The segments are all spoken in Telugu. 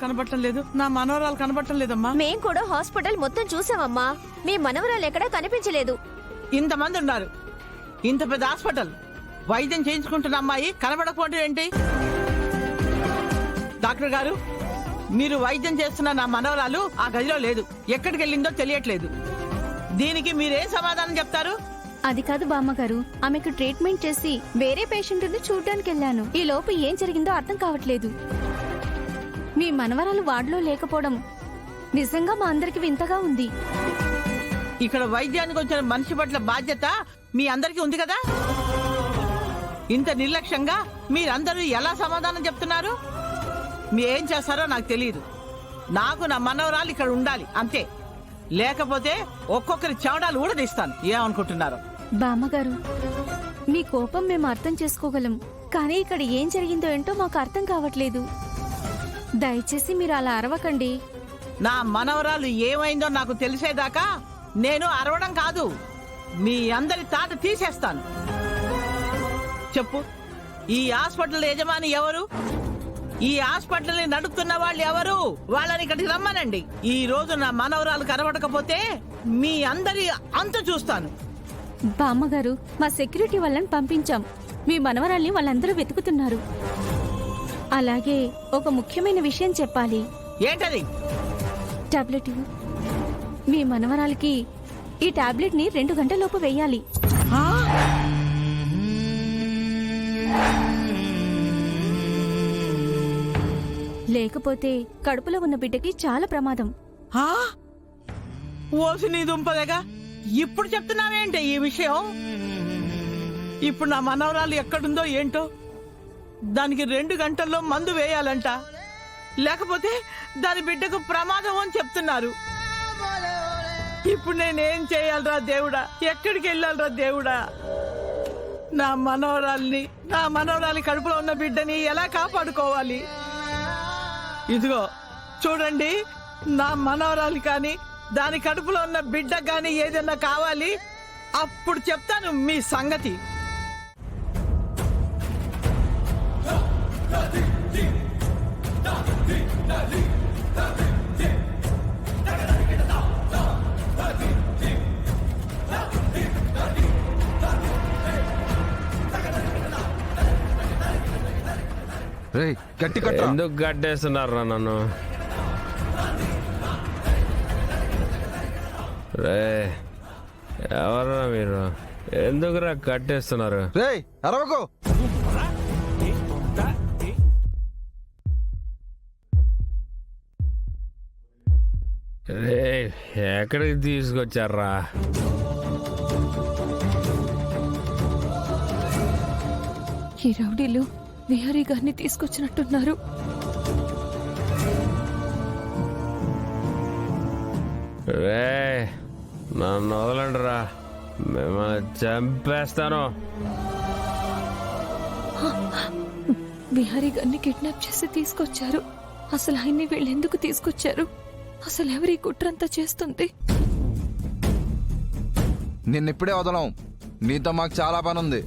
కనబడటం లేదు, నా మనవరాలు కనబడటం లేదమ్మా. మేం కూడా హాస్పిటల్ మొత్తం చూసామమ్మా, మీ మనవరాలు ఎక్కడా కనిపించలేదు. ఇంతమంది ఉన్నారు, ఇంత పెద్ద హాస్పిటల్, వైద్యం చేయించుకుంటున్న అమ్మాయి కనబడకపోవడం ఏంటి? డాక్టర్ గారు, మీరు వైద్యం చేస్తున్న నా మనవరాలు ఆ గదిలో లేదు, ఎక్కడికి వెళ్ళిందో తెలియట్లేదు. దీనికి మీరేం సమాధానం చెప్తారు? అది కాదు బామ్మగారు, ఆమెకు ట్రీట్మెంట్ చేసి వేరే పేషెంట్ని చూడ్డానికి వెళ్ళాను. ఈ లోపు ఏం జరిగిందో అర్థం కావట్లేదు. మీ మనవరాలు వార్డులో లేకపోవడం నిజంగా మా అందరికి వింతగా ఉంది. ఇక్కడ వైద్యానికి వచ్చిన మనిషి పట్ల బాధ్యత మీ అందరికీ ఉంది కదా. ఇంత నిర్లక్ష్యంగా మీరందరూ ఎలా సమాధానం చెప్తున్నారు? మీరేం చేస్తారో నాకు తెలియదు. నాకు నా మనవరాలు ఇక్కడ ఉండాలి అంతే, లేకపోతే ఒక్కొక్కరి చెవడాలు ఊడదీస్తాను. ఏమనుకుంటున్నారు? బామ్మగారు, మీ కోపం మేము అర్థం చేసుకోగలం, కానీ ఇక్కడ ఏం జరిగిందో ఏంటో మాకు అర్థం కావట్లేదు. దయచేసి మీరు అలా అరవకండి. నా మనవరాలు ఏమైందో నాకు తెలిసేదాకా నేను అరవడం కాదు, మీ అందరి తాట తీసేస్తాను. చెప్పు, ఈ హాస్పిటల్ యజమాని ఎవరు? ఈ హాస్పిటల్ ని నడుపుతున్న వాళ్ళు ఎవరు? వాళ్ళని ఇక్కడికి రమ్మనండి. ఈ రోజు నా మనవరాలు కనబడకపోతే మీ అందరి అంతు చూస్తాను. బామ్మగారు, మా సెక్యూరిటీ వాళ్ళని పంపించాం. మీ మనవరాల్ని వాళ్ళందరూ వెతుకుతున్నారు. అలాగే ఒక ముఖ్యమైన విషయం చెప్పాలి. ఏంటది? టాబ్లెట్ ఇవ్వు. మీ మనవరాలకి ఈ టాబ్లెట్ ని 2 గంటలలోపు వేయాలి. ఆ? లేకపోతే కడుపులో ఉన్న బిడ్డకి చాలా ప్రమాదం. ఆ? ఓసి నీ దుంపదేగా, ఇప్పుడు చెప్తున్నావేంటి ఈ విషయం? ఇప్పుడు నా మనవరాలు ఎక్కడుందో ఏంటో, దానికి 2 గంటల్లో మందు వేయాలంట, లేకపోతే దాని బిడ్డకు ప్రమాదం అని చెప్తున్నారు. ఇప్పుడు నేనేం చేయాలరా దేవుడా? ఎక్కడికి వెళ్ళాలరా దేవుడా? నా మనవరాలి కడుపులో ఉన్న బిడ్డని ఎలా కాపాడుకోవాలి? ఇదిగో చూడండి, నా మనవరాలు కానీ దాని కడుపులో ఉన్న బిడ్డ కానీ ఏదైనా కావాలి, అప్పుడు చెప్తాను మీ సంగతి. ఎందుకు గడ్డేస్తున్నారా నన్ను? రే, ఎవరా మీరు? ఎందుకురా కట్టేస్తున్నారు? అరవకు. రే, ఎక్కడికి తీసుకొచ్చారా? ఈ రౌడీలు విహారీ గారిని తీసుకొచ్చినట్టున్నారు. రే, నన్ను వదలండి రా, మిమ్మల్ని చంపేస్తాను. విహారీ గారిని కిడ్నాప్ చేసి తీసుకొచ్చారు. అసలు ఆయన్ని వీళ్ళు ఎందుకు తీసుకొచ్చారు? అసలు ఎవరి కుట్రంతా చేస్తుంది? నిన్నిప్పుడే వదలం, నీతో మాకు చాలా పని ఉంది.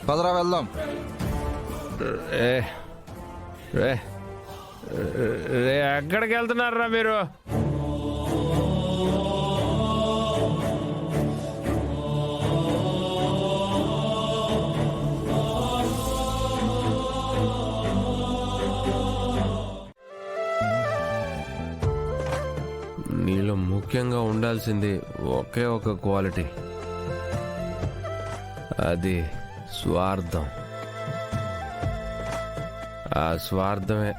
పదరా వెళ్దాం. రే, ఎక్కడికి వెళ్తున్నారా మీరు? నీలో ముఖ్యంగా ఉండాల్సింది ఒకే ఒక క్వాలిటీ, అది స్వార్థం. ఆ స్వార్థమే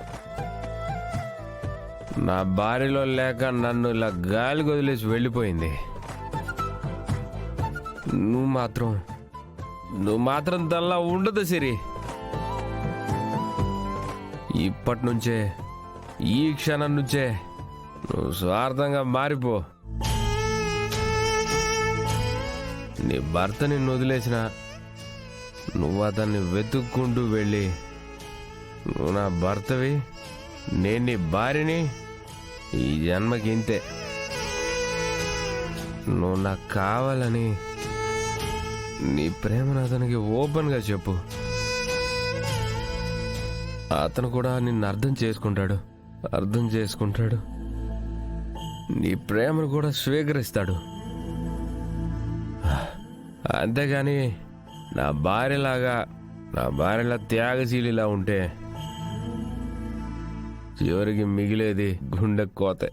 నా భార్యలో లేక నన్ను ఇలా గాలి వదిలేసి వెళ్ళిపోయింది. నువ్వు మాత్రం దానిలా ఉండదు సిరి. ఇప్పటి నుంచే, ఈ క్షణం నుంచే నువ్వు స్వార్థంగా మారిపో. నీ భర్త నిన్ను వదిలేసిన నువ్వు అతన్ని వెతుక్కుంటూ వెళ్ళి, నువ్వు నా భర్తవి, నేను నీ భార్యని, ఈ జన్మకి ఇంతే. నువ్వు నాకు కావాలని నీ ప్రేమను అతనికి ఓపెన్గా చెప్పు. అతను కూడా నిన్ను అర్థం చేసుకుంటాడు నీ ప్రేమను కూడా స్వీకరిస్తాడు. అంతేగాని నా భార్యలా త్యాగశీలిలా ఉంటే చివరికి మిగిలేది గుండె కోతే.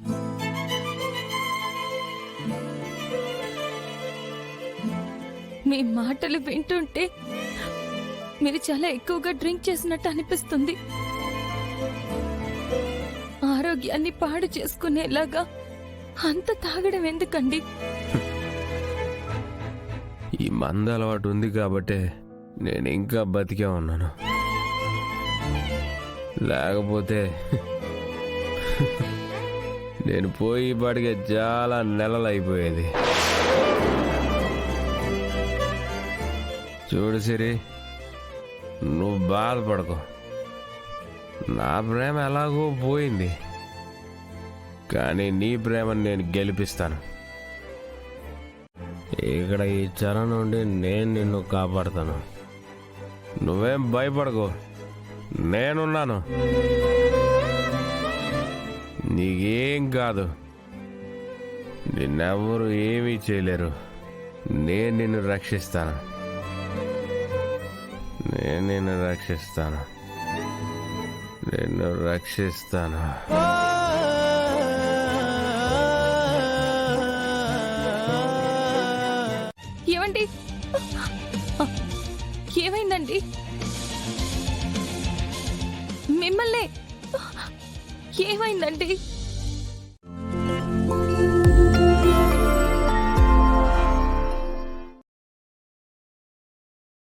మీ మాటలు వింటుంటే మీరు చాలా ఎక్కువగా డ్రింక్ చేసినట్టు అనిపిస్తుంది. ఆరోగ్యాన్ని పాడు చేసుకునేలాగా అంత తాగడం ఎందుకండి? ఈ మంద అలవాటు ఉంది కాబట్టే నేను ఇంకా బతికే ఉన్నాను. లేకపోతే నేను పోయి పాటికే చాలా నెలలు అయిపోయేది. చూడు సిరి, నువ్వు బాధపడకు. నా ప్రేమ ఎలాగో పోయింది, కానీ నీ ప్రేమను నేను గెలిపిస్తాను. ఇక్కడ ఈ చెర నుండి నేను నిన్ను కాపాడుతాను. నువ్వేం భయపడకు, నేనున్నాను. నీకేం కాదు, నిన్నెవరు ఏమీ చేయలేరు. నేను నిన్ను రక్షిస్తాను. ఏమండి, ఏమైందండి? మిమ్మల్ని ఏమైందండి?